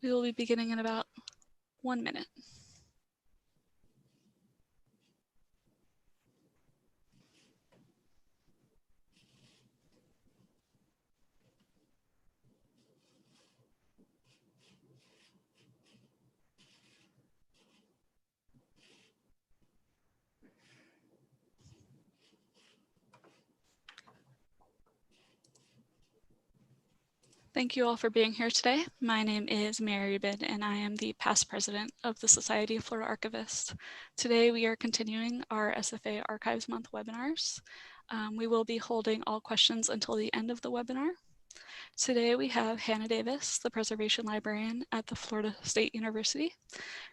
We will be beginning in about 1 minute. Thank you all for being here today. My name is Mary Rubin, and I am the past president of the Society of Florida Archivists. Today, we are continuing our SFA Archives Month webinars. We will be holding all questions until the end of the webinar. Today, we have Hannah Davis, the preservation librarian at the Florida State University,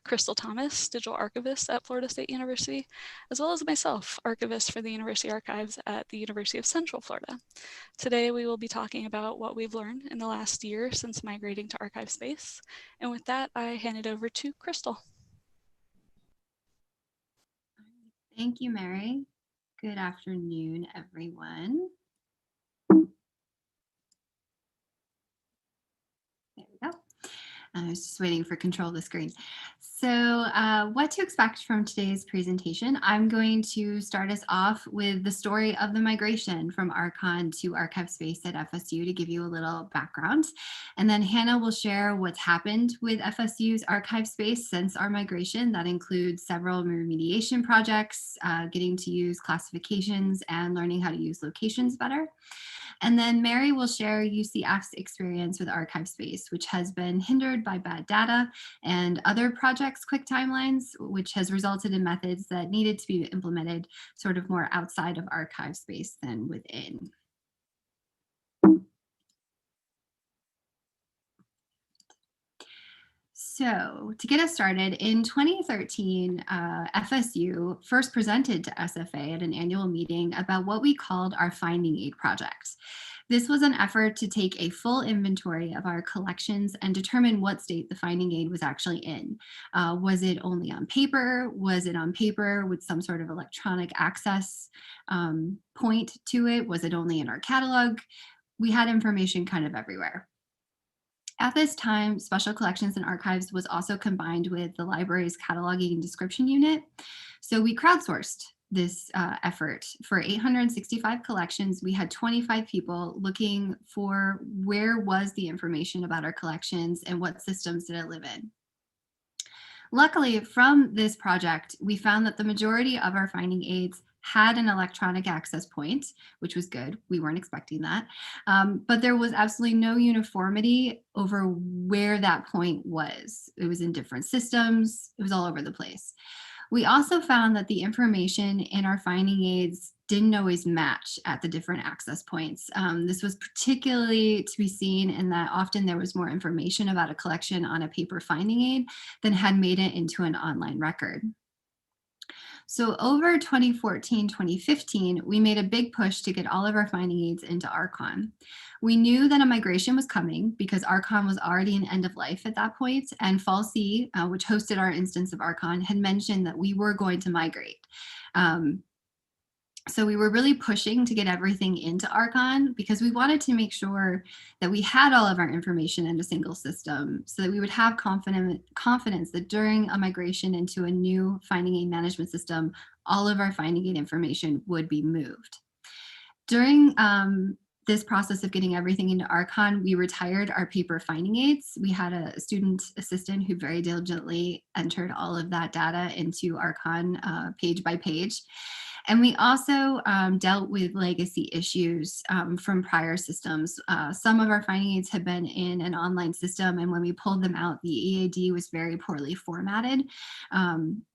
Crystal Thomas, digital archivist at Florida State University, as well as myself, archivist for the University Archives at the University of Central Florida. Today, we will be talking about what we've learned in the last year since migrating to ArchivesSpace. And with that, I hand it over to Crystal. Thank you, Mary. Good afternoon, everyone. There we go. I was just waiting for control of the screen. So what to expect from today's presentation? I'm going to start us off with the story of the migration from Archon to ArchivesSpace at FSU to give you a little background. And then Hannah will share what's happened with FSU's ArchivesSpace since our migration. That includes several remediation projects, getting to use classifications and learning how to use locations better. And then Mary will share UCF's experience with ArchivesSpace, which has been hindered by bad data and other projects' quick timelines, which has resulted in methods that needed to be implemented sort of more outside of ArchivesSpace than within. So to get us started, in 2013, FSU first presented to SFA at an annual meeting about what we called our Finding Aid project. This was an effort to take a full inventory of our collections and determine what state the finding aid was actually in. Was it only on paper? Was it on paper with some sort of electronic access point to it? Was it only in our catalog? We had information kind of everywhere. At this time, Special Collections and Archives was also combined with the library's cataloging and description unit. So we crowdsourced this effort. For 865 collections, we had 25 people looking for where was the information about our collections and what systems did it live in. Luckily, from this project, we found that the majority of our finding aids had an electronic access point, which was good. We weren't expecting that. But there was absolutely no uniformity over where that point was. It was in different systems. It was all over the place. We also found that the information in our finding aids didn't always match at the different access points. This was particularly to be seen in that often there was more information about a collection on a paper finding aid than had made it into an online record. So over 2014, 2015, we made a big push to get all of our finding aids into Archon. We knew that a migration was coming because Archon was already in end of life at that point, and FALSC, which hosted our instance of Archon, had mentioned that we were going to migrate. So we were really pushing to get everything into Archon because we wanted to make sure that we had all of our information in a single system so that we would have confidence that during a migration into a new finding aid management system, all of our finding aid information would be moved. During this process of getting everything into Archon, we retired our paper finding aids. We had a student assistant who very diligently entered all of that data into Archon page by page. And we also dealt with legacy issues from prior systems. Some of our finding aids had been in an online system, and when we pulled them out, the EAD was very poorly formatted.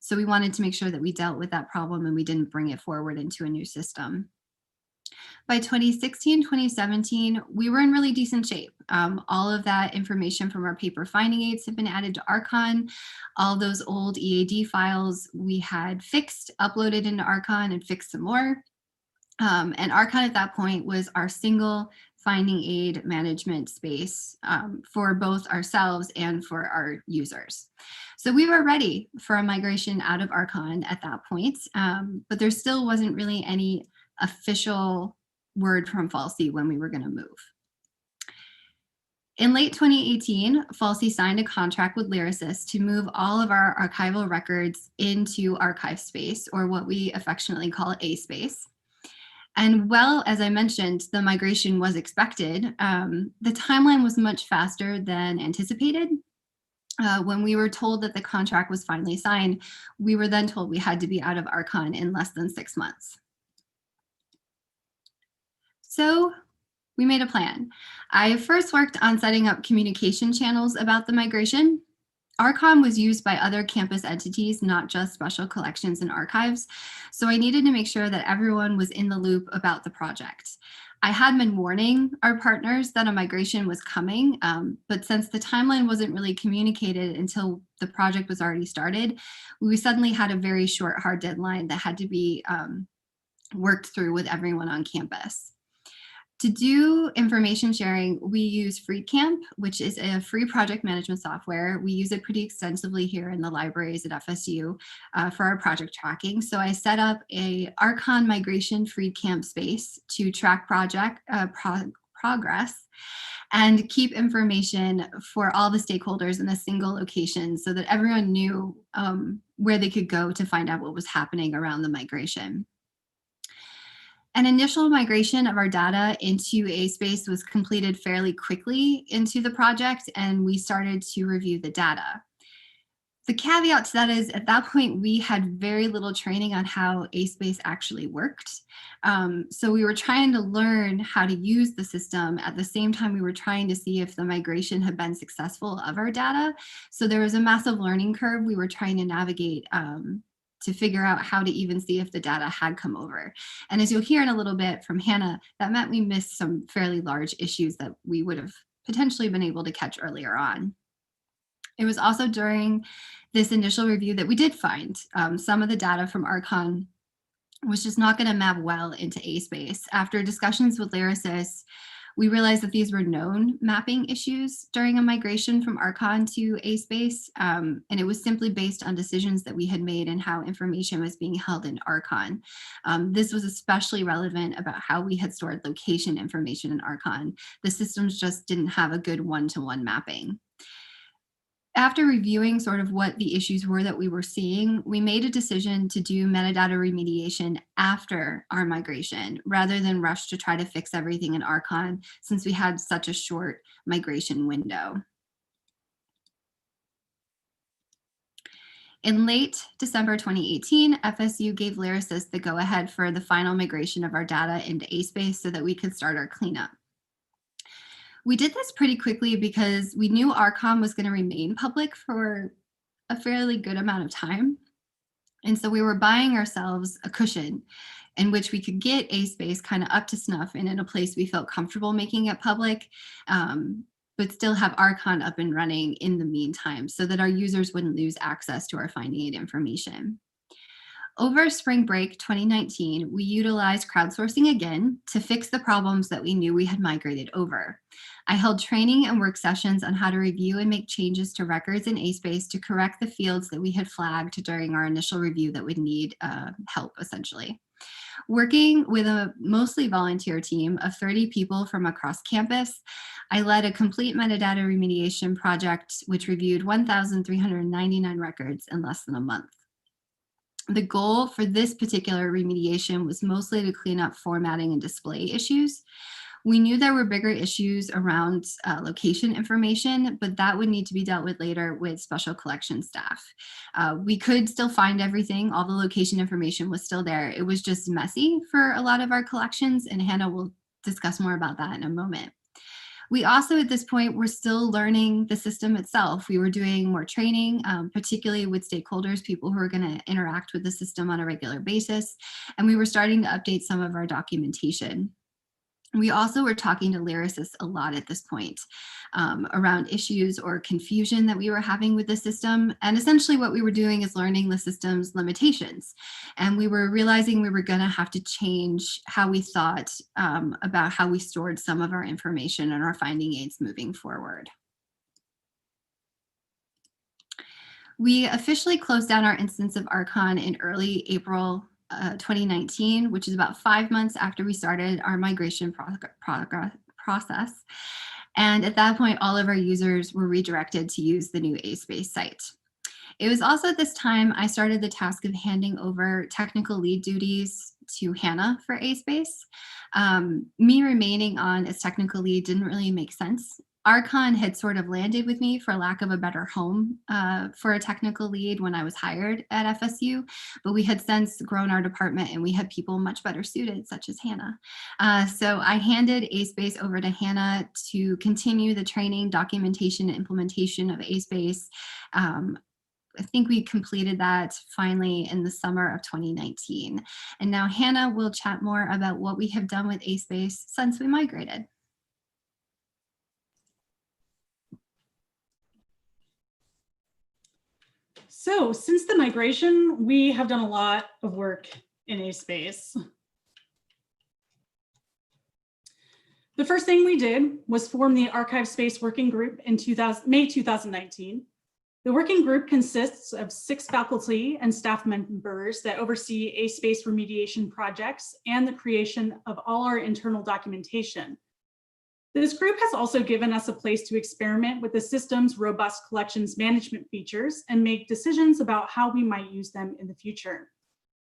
So we wanted to make sure that we dealt with that problem and we didn't bring it forward into a new system. By 2016, 2017, we were in really decent shape. All of that information from our paper finding aids had been added to Archon. All those old EAD files we had fixed, uploaded into Archon, and fixed some more. And Archon at that point was our single finding aid management space for both ourselves and for our users. So we were ready for a migration out of Archon at that point, but there still wasn't really any official word from FALSC when we were going to move. In late 2018, FALSC signed a contract with Lyrasis to move all of our archival records into ArchivesSpace, or what we affectionately call ASpace. And well, as I mentioned, the migration was expected. The timeline was much faster than anticipated. When we were told that the contract was finally signed, we were then told we had to be out of Archon in less than 6 months. So we made a plan. I first worked on setting up communication channels about the migration. Archon was used by other campus entities, not just special collections and archives. So I needed to make sure that everyone was in the loop about the project. I had been warning our partners that a migration was coming, but since the timeline wasn't really communicated until the project was already started, we suddenly had a very short hard deadline that had to be worked through with everyone on campus. To do information sharing, we use FreeCamp, which is a free project management software. We use it pretty extensively here in the libraries at FSU for our project tracking. So I set up a Archon migration FreeCamp space to track project progress and keep information for all the stakeholders in a single location so that everyone knew where they could go to find out what was happening around the migration. An initial migration of our data into ASpace was completed fairly quickly into the project, and we started to review the data. The caveat to that is, at that point, we had very little training on how ASpace actually worked. So we were trying to learn how to use the system. At the same time, we were trying to see if the migration had been successful of our data. So there was a massive learning curve we were trying to navigate to figure out how to even see if the data had come over. And as you'll hear in a little bit from Hannah, that meant we missed some fairly large issues that we would have potentially been able to catch earlier on. It was also during this initial review that we did find some of the data from Archon was just not going to map well into ASpace. After discussions with Lyrasis, we realized that these were known mapping issues during a migration from Archon to ASpace, and it was simply based on decisions that we had made and how information was being held in Archon. This was especially relevant about how we had stored location information in Archon. The systems just didn't have a good one-to-one mapping. After reviewing sort of what the issues were that we were seeing, we made a decision to do metadata remediation after our migration, rather than rush to try to fix everything in Archon, since we had such a short migration window. In late December 2018, FSU gave Lyrasis the go-ahead for the final migration of our data into ASpace so that we could start our cleanup. We did this pretty quickly because we knew Archon was going to remain public for a fairly good amount of time. And so we were buying ourselves a cushion in which we could get ASpace kind of up to snuff and in a place we felt comfortable making it public, but still have Archon up and running in the meantime so that our users wouldn't lose access to our finding aid information. Over spring break 2019, we utilized crowdsourcing again to fix the problems that we knew we had migrated over. I held training and work sessions on how to review and make changes to records in ASpace to correct the fields that we had flagged during our initial review that would need help, essentially. Working with a mostly volunteer team of 30 people from across campus, I led a complete metadata remediation project which reviewed 1,399 records in less than a month. The goal for this particular remediation was mostly to clean up formatting and display issues. We knew there were bigger issues around location information, but that would need to be dealt with later with special collection staff. We could still find everything. All the location information was still there. It was just messy for a lot of our collections, and Hannah will discuss more about that in a moment. We also, at this point, were still learning the system itself. We were doing more training, particularly with stakeholders, people who are going to interact with the system on a regular basis. And we were starting to update some of our documentation. We also were talking to Lyrasis a lot at this point around issues or confusion that we were having with the system. And essentially what we were doing is learning the system's limitations. And we were realizing we were going to have to change how we thought about how we stored some of our information and our finding aids moving forward. We officially closed down our instance of Archon in early April 2019, which is about 5 months after we started our migration process. And at that point, all of our users were redirected to use the new ASpace site. It was also at this time I started the task of handing over technical lead duties to Hannah for ASpace. Me remaining on as technical lead didn't really make sense. Archon had sort of landed with me, for lack of a better home, for a technical lead when I was hired at FSU, but we had since grown our department and we had people much better suited, such as Hannah. So I handed ASpace over to Hannah to continue the training, documentation, and implementation of ASpace. I think we completed that finally in the summer of 2019. And now Hannah will chat more about what we have done with ASpace since we migrated. So since the migration, we have done a lot of work in ASpace. The first thing we did was form the ArchivesSpace working group in May 2019. The working group consists of 6 faculty and staff members that oversee ASpace remediation projects and the creation of all our internal documentation. This group has also given us a place to experiment with the system's robust collections management features and make decisions about how we might use them in the future.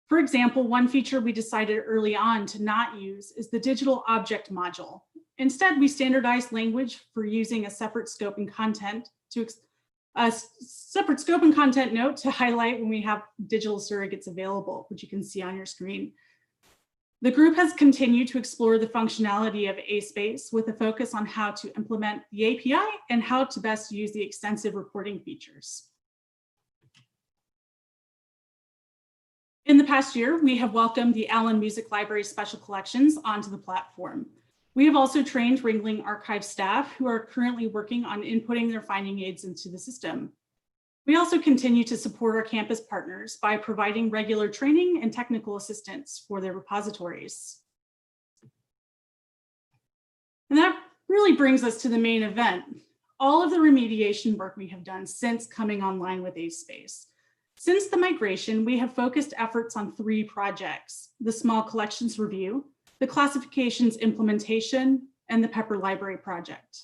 For example, one feature we decided early on to not use is the digital object module. Instead, we standardized language for using a separate scope and content note to highlight when we have digital surrogates available, which you can see on your screen. The group has continued to explore the functionality of ASpace with a focus on how to implement the API and how to best use the extensive reporting features. In the past year, we have welcomed the Allen Music Library Special Collections onto the platform. We have also trained Ringling archive staff who are currently working on inputting their finding aids into the system. We also continue to support our campus partners by providing regular training and technical assistance for their repositories. And that really brings us to the main event, all of the remediation work we have done since coming online with ASpace. Since the migration, we have focused efforts on 3 projects: the Small Collections Review, the Classifications Implementation, and the Pepper Library Project.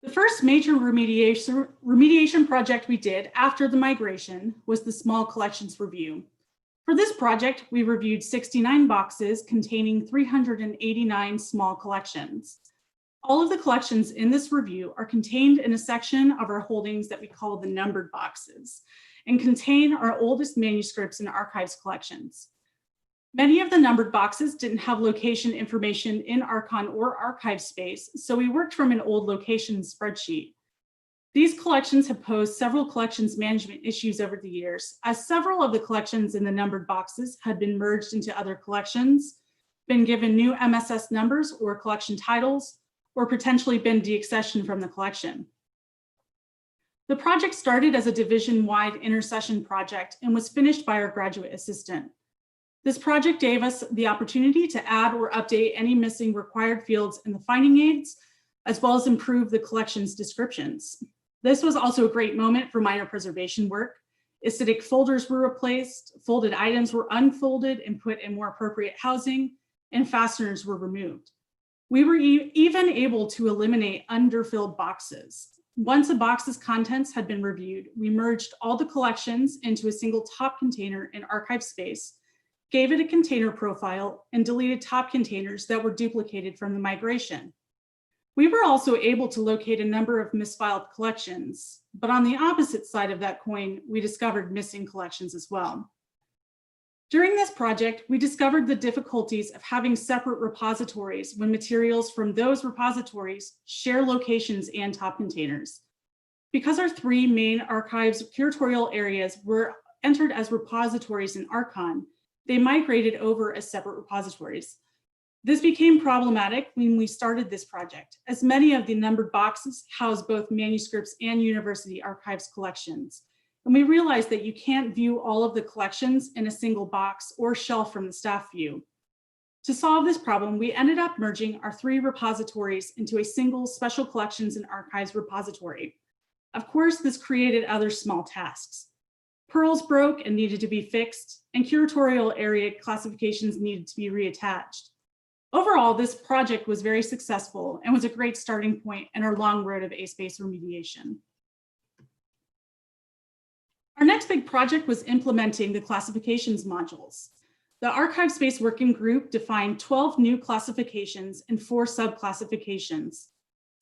The first major remediation project we did after the migration was the Small Collections Review. For this project, we reviewed 69 boxes containing 389 small collections. All of the collections in this review are contained in a section of our holdings that we call the numbered boxes and contain our oldest manuscripts and archives collections. Many of the numbered boxes didn't have location information in Archon or ArchivesSpace, so we worked from an old location spreadsheet. These collections have posed several collections management issues over the years, as several of the collections in the numbered boxes had been merged into other collections, been given new MSS numbers or collection titles, or potentially been deaccessioned from the collection. The project started as a division-wide intercession project and was finished by our graduate assistant. This project gave us the opportunity to add or update any missing required fields in the finding aids, as well as improve the collection's descriptions. This was also a great moment for minor preservation work. Acidic folders were replaced, folded items were unfolded and put in more appropriate housing, and fasteners were removed. We were even able to eliminate underfilled boxes. Once a box's contents had been reviewed, we merged all the collections into a single top container in ArchivesSpace, gave it a container profile, and deleted top containers that were duplicated from the migration. We were also able to locate a number of misfiled collections, but on the opposite side of that coin, we discovered missing collections as well. During this project, we discovered the difficulties of having separate repositories when materials from those repositories share locations and top containers. Because our 3 main archives curatorial areas were entered as repositories in Archon, they migrated over as separate repositories. This became problematic when we started this project, as many of the numbered boxes house both manuscripts and university archives collections. And we realized that you can't view all of the collections in a single box or shelf from the staff view. To solve this problem, we ended up merging our 3 repositories into a single special collections and archives repository. Of course, this created other small tasks. Pearls broke and needed to be fixed, and curatorial area classifications needed to be reattached. Overall, this project was very successful and was a great starting point in our long road of ASpace remediation. Our next big project was implementing the classifications modules. The ArchivesSpace working group defined 12 new classifications and 4 subclassifications.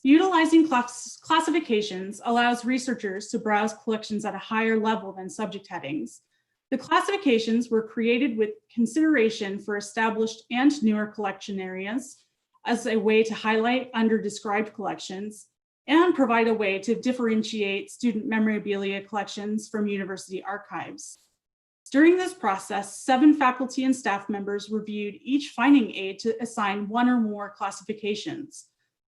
Utilizing classifications allows researchers to browse collections at a higher level than subject headings. The classifications were created with consideration for established and newer collection areas as a way to highlight under-described collections and provide a way to differentiate student memorabilia collections from university archives. During this process, 7 faculty and staff members reviewed each finding aid to assign 1 or more classifications.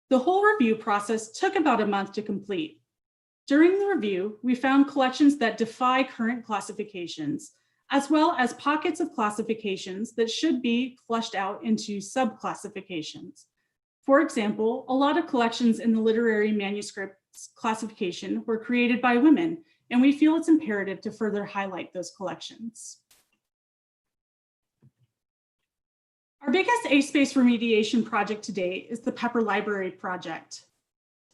The whole review process took about a month to complete. During the review, we found collections that defy current classifications, as well as pockets of classifications that should be fleshed out into subclassifications. For example, a lot of collections in the literary manuscripts classification were created by women, and we feel it's imperative to further highlight those collections. Our biggest ASpace remediation project to date is the Pepper Library project.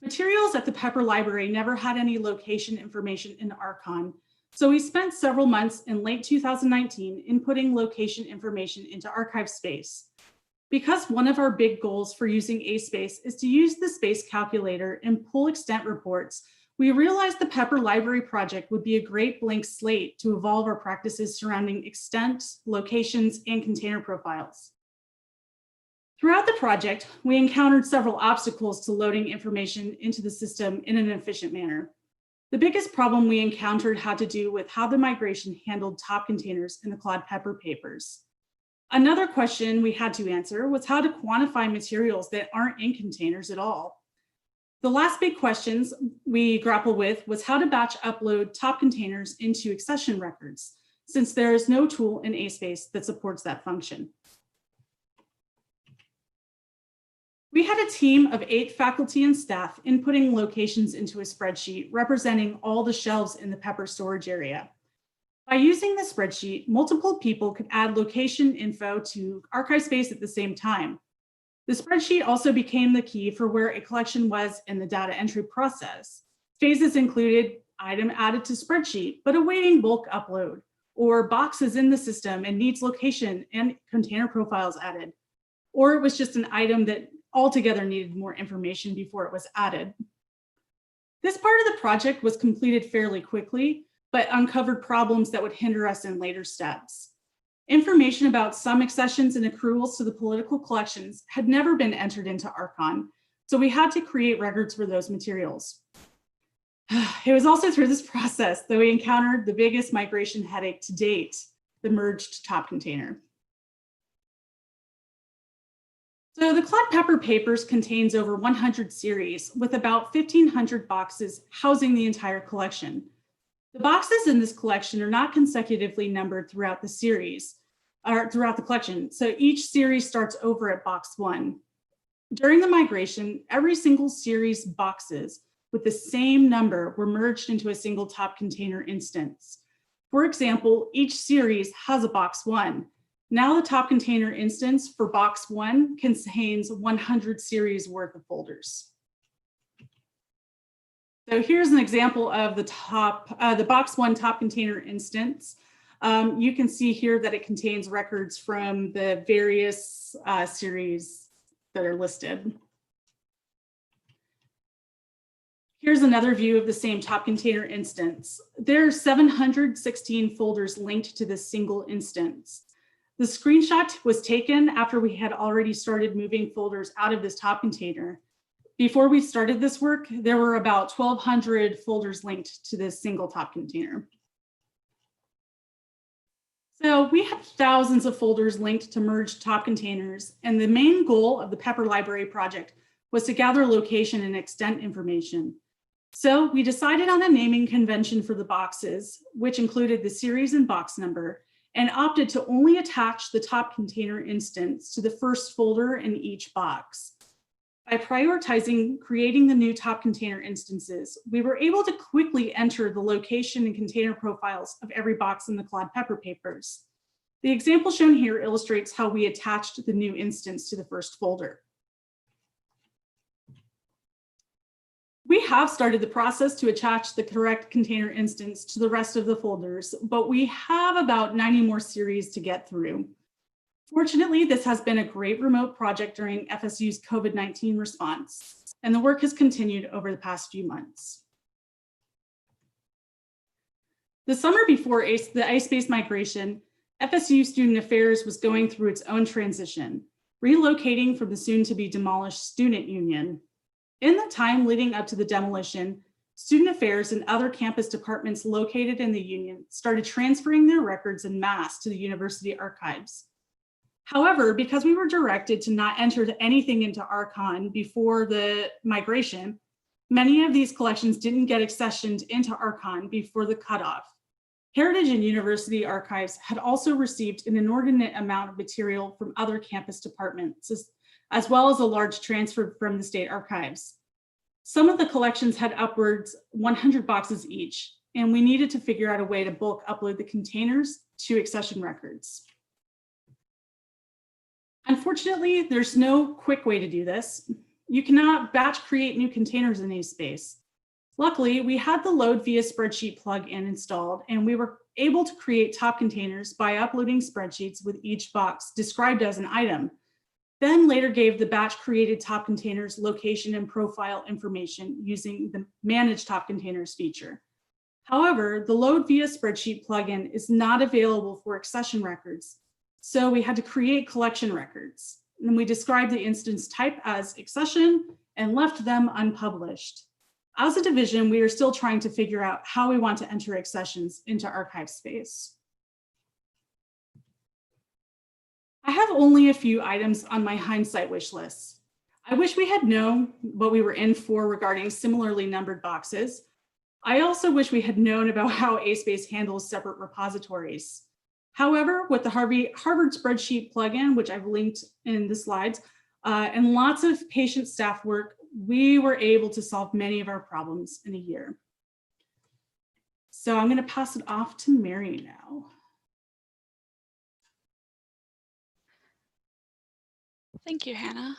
Materials at the Pepper Library never had any location information in Archon, so we spent several months in late 2019 inputting location information into ArchivesSpace. Because one of our big goals for using ASpace is to use the space calculator and pull extent reports, we realized the Pepper Library project would be a great blank slate to evolve our practices surrounding extent, locations, and container profiles. Throughout the project, we encountered several obstacles to loading information into the system in an efficient manner. The biggest problem we encountered had to do with how the migration handled top containers in the Claude Pepper papers. Another question we had to answer was how to quantify materials that aren't in containers at all. The last big questions we grappled with was how to batch upload top containers into accession records, since there is no tool in ASpace that supports that function. We had a team of 8 faculty and staff inputting locations into a spreadsheet representing all the shelves in the Pepper storage area. By using the spreadsheet, multiple people could add location info to ArchivesSpace at the same time. The spreadsheet also became the key for where a collection was in the data entry process. Phases included item added to spreadsheet, but awaiting bulk upload, or boxes in the system and needs location and container profiles added, or it was just an item that altogether needed more information before it was added. This part of the project was completed fairly quickly, but uncovered problems that would hinder us in later steps. Information about some accessions and accruals to the political collections had never been entered into Archon, so we had to create records for those materials. It was also through this process that we encountered the biggest migration headache to date, the merged top container. So the Claude Pepper papers contains over 100 series with about 1,500 boxes housing the entire collection. The boxes in this collection are not consecutively numbered throughout the series, or throughout the collection, so each series starts over at box 1. During the migration, every single series boxes with the same number were merged into a single top container instance. For example, each series has a box 1. Now the top container instance for box 1 contains 100 series worth of folders. So here's an example of the box 1 top container instance. You can see here that it contains records from the various series that are listed. Here's another view of the same top container instance. There are 716 folders linked to this single instance. The screenshot was taken after we had already started moving folders out of this top container. Before we started this work, there were about 1,200 folders linked to this single top container. So we have thousands of folders linked to merged top containers, and the main goal of the Pepper Library project was to gather location and extent information. So we decided on a naming convention for the boxes, which included the series and box number, and opted to only attach the top container instance to the first folder in each box. By prioritizing creating the new top container instances, we were able to quickly enter the location and container profiles of every box in the Claude Pepper papers. The example shown here illustrates how we attached the new instance to the first folder. We have started the process to attach the correct container instance to the rest of the folders, but we have about 90 more series to get through. Fortunately, this has been a great remote project during FSU's COVID-19 response, and the work has continued over the past few months. The summer before the iSpace migration, FSU Student Affairs was going through its own transition, relocating from the soon-to-be demolished Student Union. In the time leading up to the demolition, Student Affairs and other campus departments located in the Union started transferring their records en masse to the university archives. However, because we were directed to not enter anything into Archon before the migration, many of these collections didn't get accessioned into Archon before the cutoff. Heritage and University Archives had also received an inordinate amount of material from other campus departments, as well as a large transfer from the state archives. Some of the collections had upwards 100 boxes each, and we needed to figure out a way to bulk upload the containers to accession records. Unfortunately, there's no quick way to do this. You cannot batch create new containers in ASpace. Luckily, we had the load via spreadsheet plugin installed, and we were able to create top containers by uploading spreadsheets with each box described as an item, then later gave the batch created top containers location and profile information using the Manage Top Containers feature. However, the load via spreadsheet plugin is not available for accession records, so we had to create collection records. And we described the instance type as accession and left them unpublished. As a division, we are still trying to figure out how we want to enter accessions into ArchivesSpace. I have only a few items on my hindsight wish list. I wish we had known what we were in for regarding similarly numbered boxes. I also wish we had known about how ASpace handles separate repositories. However, with the Harvard spreadsheet plugin, which I've linked in the slides, and lots of patient staff work, we were able to solve many of our problems in a year. So I'm going to pass it off to Mary now. Thank you, Hannah.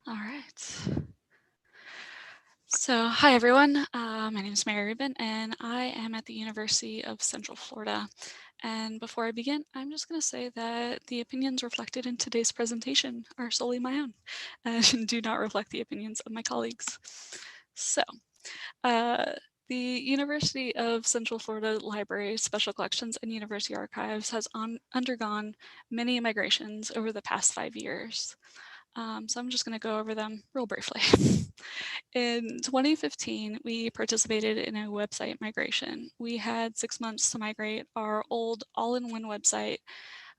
All right. So, hi everyone. My name is Mary Rubin, and I am at the University of Central Florida. And before I begin, I'm just going to say that the opinions reflected in today's presentation are solely my own and do not reflect the opinions of my colleagues. So, the University of Central Florida Library, Special Collections, and University Archives has undergone many migrations over the past 5 years. So I'm just going to go over them real briefly. In 2015, we participated in a website migration. We had 6 months to migrate our old all-in-one website.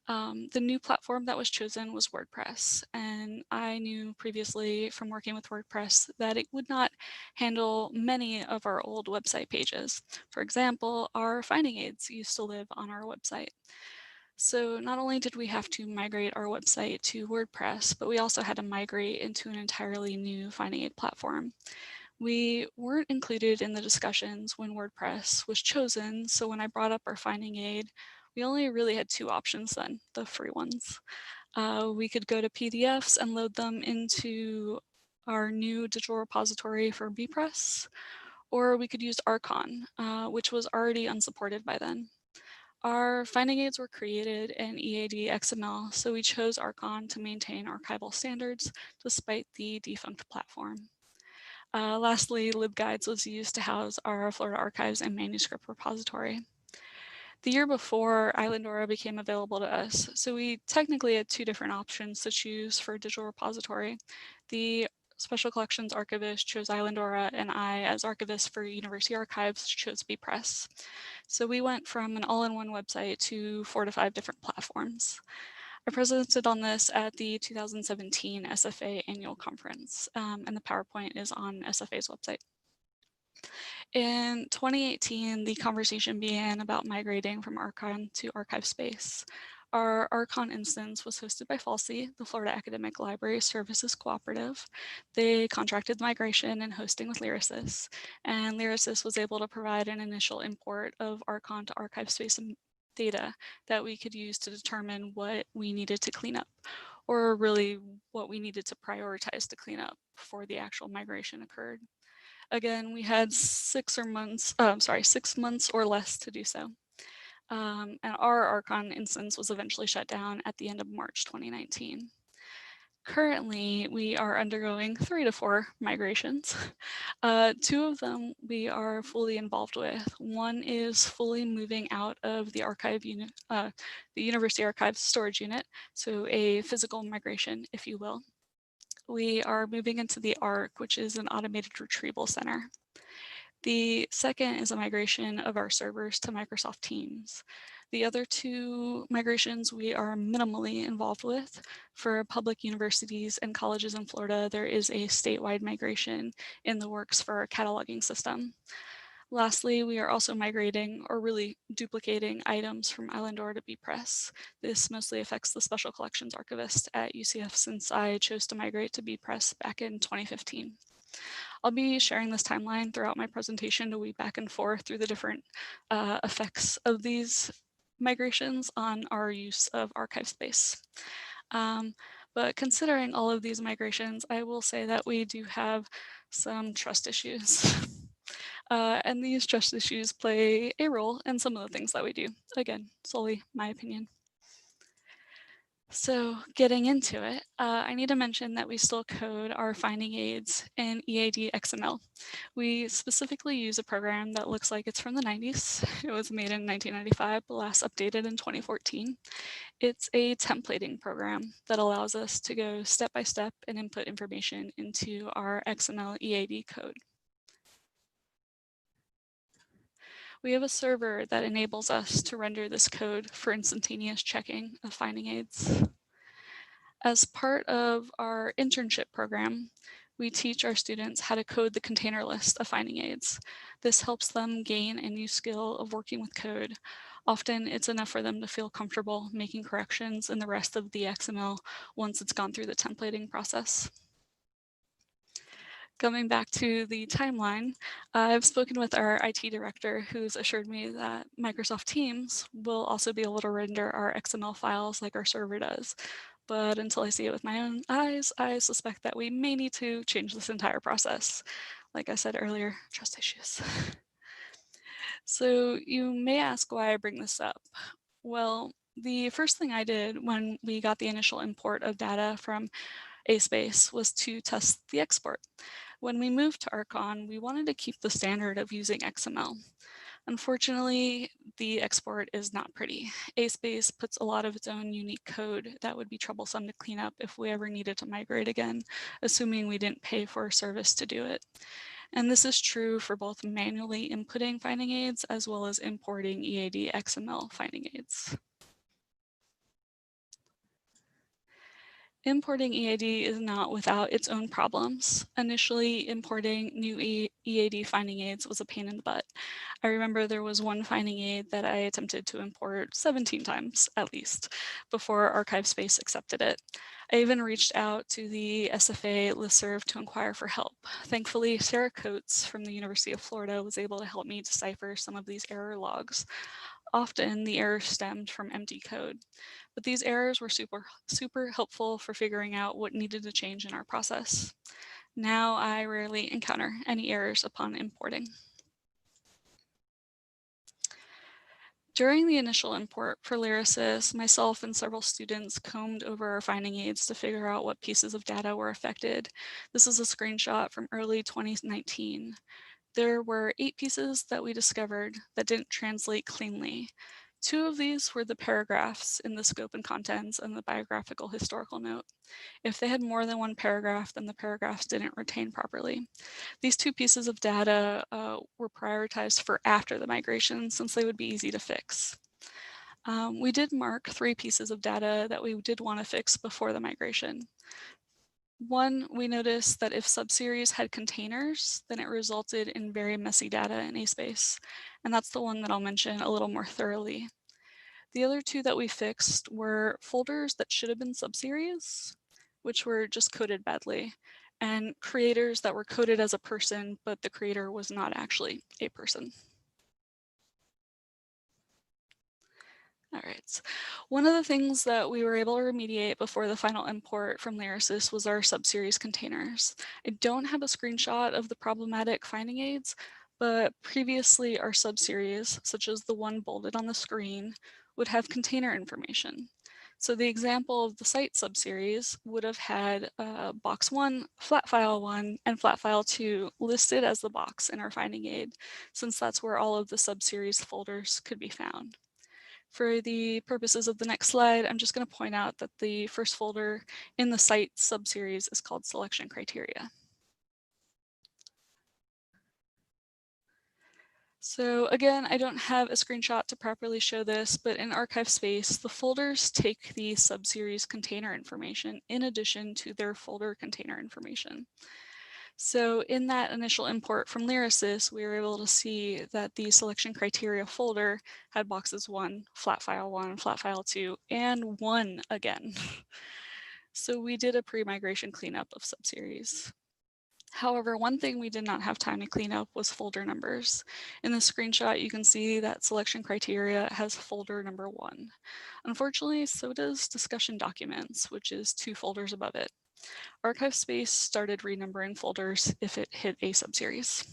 The new platform that was chosen was WordPress, and I knew previously from working with WordPress that it would not handle many of our old website pages. For example, our finding aids used to live on our website. So not only did we have to migrate our website to WordPress, but we also had to migrate into an entirely new finding aid platform. We weren't included in the discussions when WordPress was chosen, so when I brought up our finding aid, we only really had 2 options then, the free ones. We could go to PDFs and load them into our new digital repository for bpress, or we could use Archon, which was already unsupported by then. Our finding aids were created in EAD XML, so we chose Archon to maintain archival standards despite the defunct platform. Lastly, LibGuides was used to house our Florida Archives and Manuscript Repository. The year before, Islandora became available to us, so we technically had 2 different options to choose for a digital repository. The Special Collections Archivist chose Islandora, and I, as Archivist for University Archives, chose bpress. So we went from an all-in-one website to 4 to 5 different platforms. I presented on this at the 2017 SFA annual conference, and the PowerPoint is on SFA's website. In 2018, the conversation began about migrating from Archon to ArchivesSpace. Our Archon instance was hosted by FALSC, the Florida Academic Library Services Cooperative. They contracted the migration and hosting with Lyrasis, and Lyrasis was able to provide an initial import of Archon to ArchivesSpace data that we could use to determine what we needed to clean up, or really what we needed to prioritize to clean up before the actual migration occurred. Again, we had 6 months or less to do so. And our Archon instance was eventually shut down at the end of March 2019. Currently, we are undergoing 3 to 4 migrations. 2 of them we are fully involved with. One is fully moving out of the archive unit, the University Archives storage unit, so a physical migration, if you will. We are moving into the ARC, which is an automated retrieval center. The second is a migration of our servers to Microsoft Teams. The other 2 migrations we are minimally involved with. For public universities and colleges in Florida, there is a statewide migration in the works for our cataloging system. Lastly, we are also migrating, or really duplicating, items from Islandora to bpress. This mostly affects the Special Collections Archivist at UCF since I chose to migrate to bpress back in 2015. I'll be sharing this timeline throughout my presentation to weave back and forth through the different effects of these migrations on our use of ArchivesSpace. But considering all of these migrations, I will say that we do have some trust issues. And these trust issues play a role in some of the things that we do. Again, solely my opinion. So getting into it, I need to mention that we still code our finding aids in EAD XML. We specifically use a program that looks like it's from the 90s. It was made in 1995, but last updated in 2014. It's a templating program that allows us to go step by step and input information into our XML EAD code. We have a server that enables us to render this code for instantaneous checking of finding aids. As part of our internship program, we teach our students how to code the container list of finding aids. This helps them gain a new skill of working with code. Often it's enough for them to feel comfortable making corrections in the rest of the XML once it's gone through the templating process. Coming back to the timeline, I've spoken with our IT director who's assured me that Microsoft Teams will also be able to render our XML files like our server does. But until I see it with my own eyes, I suspect that we may need to change this entire process. Like I said earlier, trust issues. So you may ask why I bring this up. Well, the first thing I did when we got the initial import of data from ASpace was to test the export. When we moved to Archon, we wanted to keep the standard of using XML. Unfortunately, the export is not pretty. ASpace puts a lot of its own unique code that would be troublesome to clean up if we ever needed to migrate again, assuming we didn't pay for a service to do it. And this is true for both manually inputting finding aids as well as importing EAD XML finding aids. Importing EAD is not without its own problems. Initially, importing new EAD finding aids was a pain in the butt. I remember there was one finding aid that I attempted to import 17 times, at least, before ArchivesSpace accepted it. I even reached out to the SFA listserv to inquire for help. Thankfully, Sarah Coates from the University of Florida was able to help me decipher some of these error logs. Often the errors stemmed from empty code, but these errors were super helpful for figuring out what needed to change in our process. Now I rarely encounter any errors upon importing. During the initial import for Lyrasis, myself and several students combed over our finding aids to figure out what pieces of data were affected. This is a screenshot from early 2019. There were 8 pieces that we discovered that didn't translate cleanly. 2 of these were the paragraphs in the scope and contents and the biographical historical note. If they had more than one paragraph, then the paragraphs didn't retain properly. These 2 pieces of data were prioritized for after the migration since they would be easy to fix. We did mark 3 pieces of data that we did want to fix before the migration. One, we noticed that if subseries had containers, then it resulted in very messy data in ASpace, and that's the one that I'll mention a little more thoroughly. The other two that we fixed were folders that should have been subseries, which were just coded badly, and creators that were coded as a person, but the creator was not actually a person. All right. One of the things that we were able to remediate before the final import from Lyrasis was our subseries containers. I don't have a screenshot of the problematic finding aids, but previously our subseries, such as the one bolded on the screen, would have container information. So the example of the site subseries would have had box 1, flat file 1, and flat file 2 listed as the box in our finding aid, since that's where all of the subseries folders could be found. For the purposes of the next slide, I'm just going to point out that the first folder in the site subseries is called selection criteria. So again, I don't have a screenshot to properly show this, but in ArchivesSpace, the folders take the subseries container information in addition to their folder container information. So in that initial import from Lyrasis, we were able to see that the selection criteria folder had boxes 1, flat file 2, and 1 again. So we did a pre-migration cleanup of subseries. However, one thing we did not have time to clean up was folder numbers. In the screenshot, you can see that selection criteria has folder number 1. Unfortunately, so does discussion documents, which is 2 folders above it. ArchivesSpace started renumbering folders if it hit a subseries.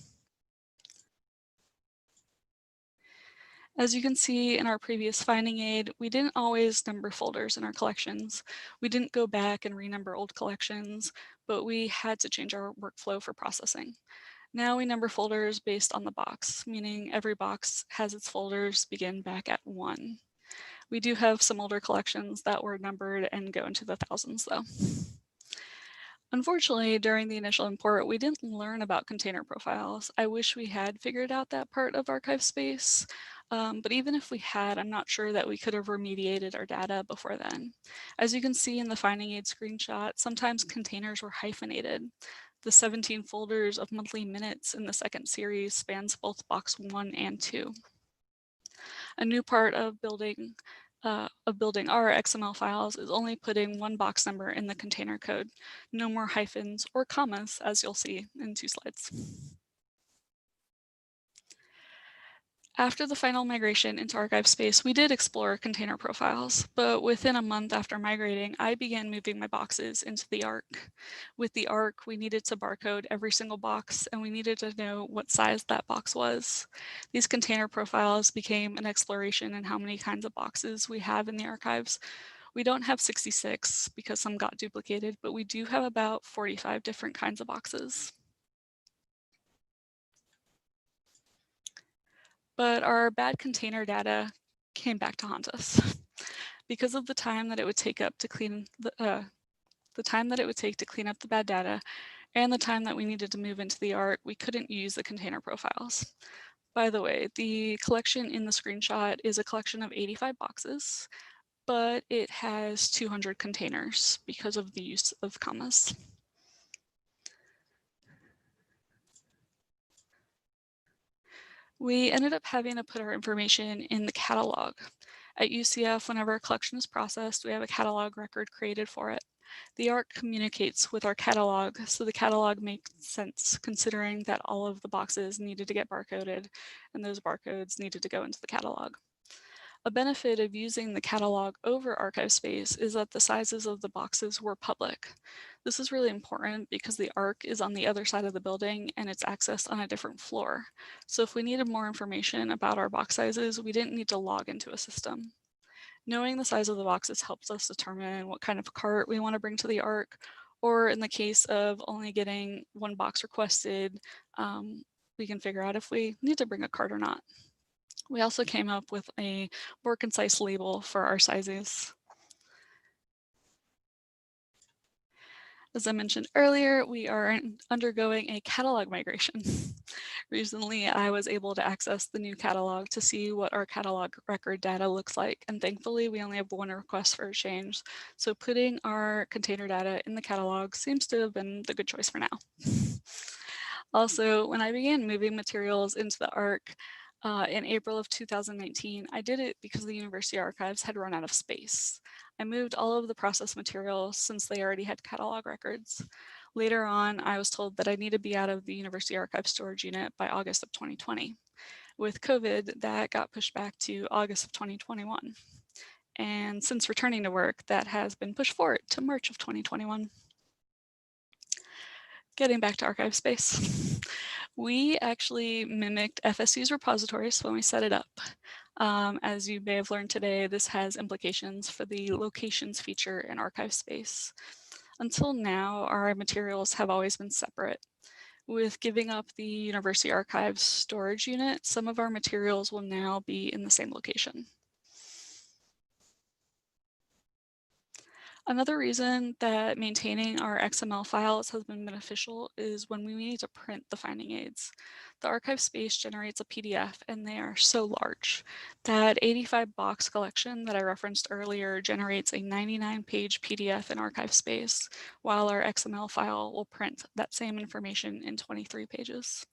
As you can see in our previous finding aid, we didn't always number folders in our collections. We didn't go back and renumber old collections, but we had to change our workflow for processing. Now we number folders based on the box, meaning every box has its folders begin back at 1. We do have some older collections that were numbered and go into the thousands though. Unfortunately, during the initial import, we didn't learn about container profiles. I wish we had figured out that part of ArchivesSpace, but even if we had, I'm not sure that we could have remediated our data before then. As you can see in the finding aid screenshot, sometimes containers were hyphenated. The 17 folders of monthly minutes in the second series spans both box 1 and 2. A new part of building our XML files is only putting one box number in the container code, no more hyphens or commas, as you'll see in 2 slides. After the final migration into ArchivesSpace, we did explore container profiles, but within a month after migrating, I began moving my boxes into the Arch. With the Arch, we needed to barcode every single box, and we needed to know what size that box was. These container profiles became an exploration in how many kinds of boxes we have in the archives. We don't have 66 because some got duplicated, but we do have about 45 different kinds of boxes. But our bad container data came back to haunt us. Because of the time that it would take up to clean the time that it would take to clean up the bad data and the time that we needed to move into the Arch, we couldn't use the container profiles. By the way, the collection in the screenshot is a collection of 85 boxes, but it has 200 containers because of the use of commas. We ended up having to put our information in the catalog. At UCF, whenever a collection is processed, we have a catalog record created for it. The Arch communicates with our catalog, so the catalog makes sense considering that all of the boxes needed to get barcoded and those barcodes needed to go into the catalog. A benefit of using the catalog over ArchivesSpace is that the sizes of the boxes were public. This is really important because the Arch is on the other side of the building and it's accessed on a different floor. So if we needed more information about our box sizes, we didn't need to log into a system. Knowing the size of the boxes helps us determine what kind of cart we want to bring to the Arch, or in the case of only getting one box requested, we can figure out if we need to bring a cart or not. We also came up with a more concise label for our sizes. As I mentioned earlier, we are undergoing a catalog migration. Recently, I was able to access the new catalog to see what our catalog record data looks like, and thankfully we only have one request for a change. So putting our container data in the catalog seems to have been the good choice for now. Also, when I began moving materials into the Arch, In April of 2019, I did it because the university archives had run out of space. I moved all of the process materials since they already had catalog records. Later on, I was told that I need to be out of the university archive storage unit by August of 2020. With COVID, that got pushed back to August of 2021. And since returning to work, that has been pushed forward to March of 2021. Getting back to ArchivesSpace. We actually mimicked FSU's repositories when we set it up. As you may have learned today, this has implications for the locations feature in ArchivesSpace. Until now, our materials have always been separate. With giving up the University Archives storage unit, some of our materials will now be in the same location. Another reason that maintaining our XML files has been beneficial is when we need to print the finding aids. The ArchivesSpace generates a PDF and they are so large. That 85 box collection that I referenced earlier generates a 99-page PDF in ArchivesSpace, while our XML file will print that same information in 23 pages.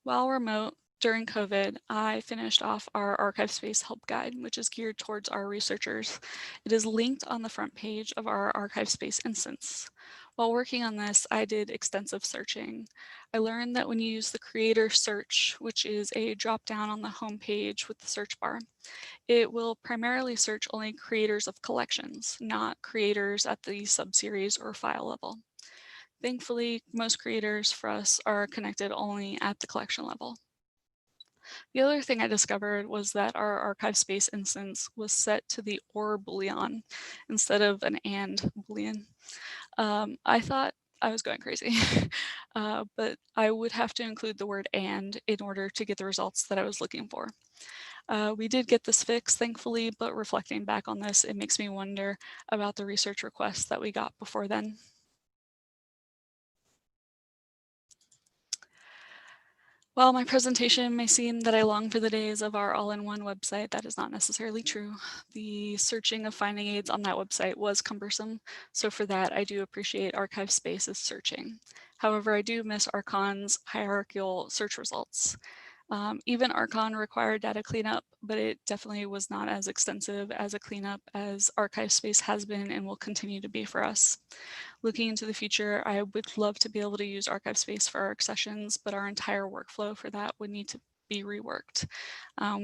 While remote, during COVID, I finished off our ArchivesSpace help guide, which is geared towards our researchers. It is linked on the front page of our ArchivesSpace instance. While working on this, I did extensive searching. I learned that when you use the creator search, which is a drop down on the home page with the search bar, it will primarily search only creators of collections, not creators at the subseries or file level. Thankfully, most creators for us are connected only at the collection level. The other thing I discovered was that our ArchivesSpace instance was set to the OR boolean instead of an AND boolean. I thought I was going crazy, but I would have to include the word AND in order to get the results that I was looking for. We did get this fixed, thankfully, but reflecting back on this, it makes me wonder about the research requests that we got before then. While my presentation may seem that I long for the days of our all-in-one website, that is not necessarily true. The searching of finding aids on that website was cumbersome, so for that I do appreciate ArchivesSpace's searching. However, I do miss Archon's hierarchical search results. Even Archon required data cleanup, but it definitely was not as extensive as a cleanup as ArchivesSpace has been and will continue to be for us. Looking into the future, I would love to be able to use ArchivesSpace for our sessions, but our entire workflow for that would need to be reworked.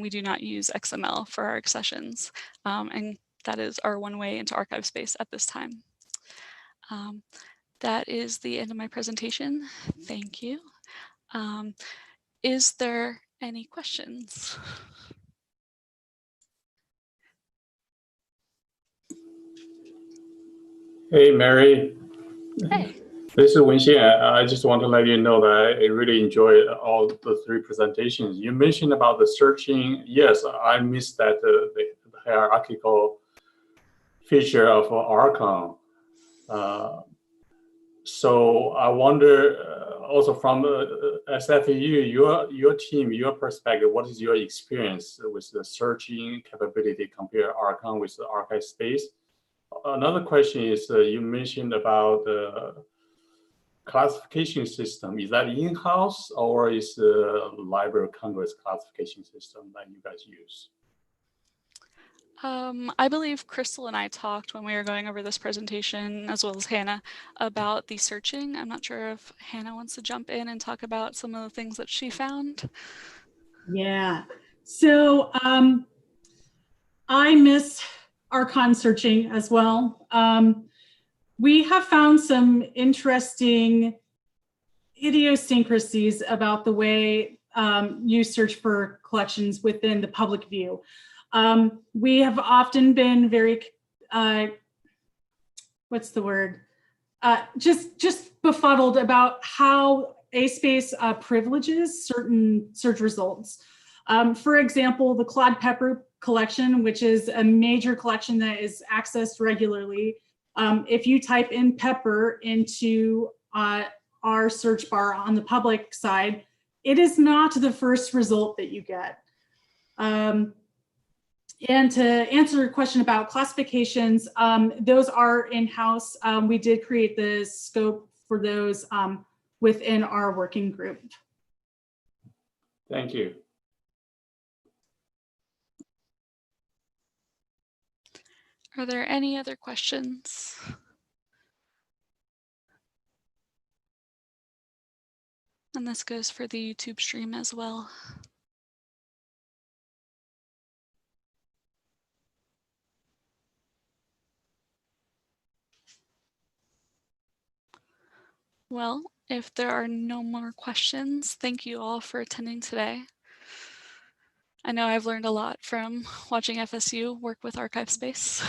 We do not use XML for our sessions, and that is our one way into ArchivesSpace at this time. That is the end of my presentation. Thank you. Is there any questions? Hey, Mary. Hey. This is Wenxin. I just want to let you know that I really enjoyed all the three presentations. You mentioned about the searching. Yes, I missed that the hierarchical feature of Archon. So I wonder also from SFU, your team, your perspective, what is your experience with the searching capability compared Archon with the ArchivesSpace? Another question is you mentioned about the classification system. Is that in-house or is the Library of Congress classification system that you guys use? I believe Crystal and I talked when we were going over this presentation, as well as Hannah, about the searching. I'm not sure if Hannah wants to jump in and talk about some of the things that she found. Yeah, so I miss Archon searching as well. We have found some interesting idiosyncrasies about the way you search for collections within the public view. We have often been very, what's the word? Just befuddled about how ASpace privileges certain search results. For example, the Claude Pepper collection, which is a major collection that is accessed regularly. If you type in Pepper into our search bar on the public side, it is not the first result that you get. And to answer your question about classifications, those are in-house. We did create the scope for those within our working group. Thank you. Are there any other questions? And this goes for the YouTube stream as well. Well, if there are no more questions, thank you all for attending today. I know I've learned a lot from watching FSU work with ArchivesSpace.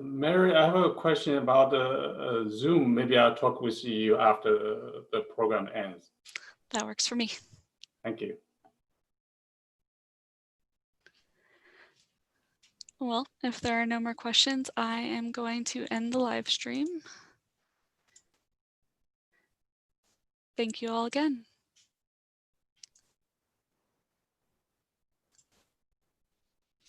Mary, I have a question about Zoom. Maybe I'll talk with you after the program ends. That works for me. Thank you. Well, if there are no more questions, I am going to end the live stream. Thank you all again.